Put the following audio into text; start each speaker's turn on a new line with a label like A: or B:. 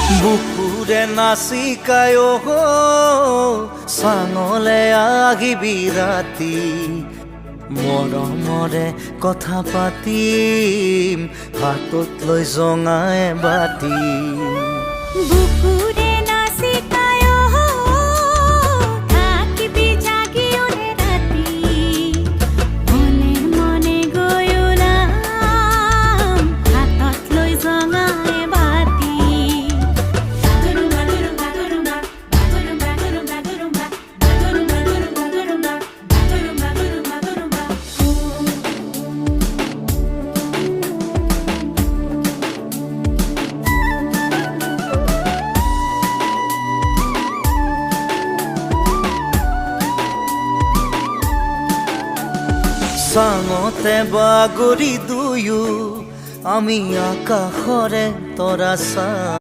A: বুকুৰে নাচিকায় চাঙলে আহিবি ৰাতি মৰমৰে কথা পাতিম হাতত লৈ জঙাই বাতি
B: বুকুৰে নাচিকায় থাকিবি জাগি ওৰে ৰাতি মনে মনে গৈ ওলাম হাতত লৈ জঙাই বাতি
A: চাঙতে বাগৰি দুয়ো আমি আকাশৰে তৰা চা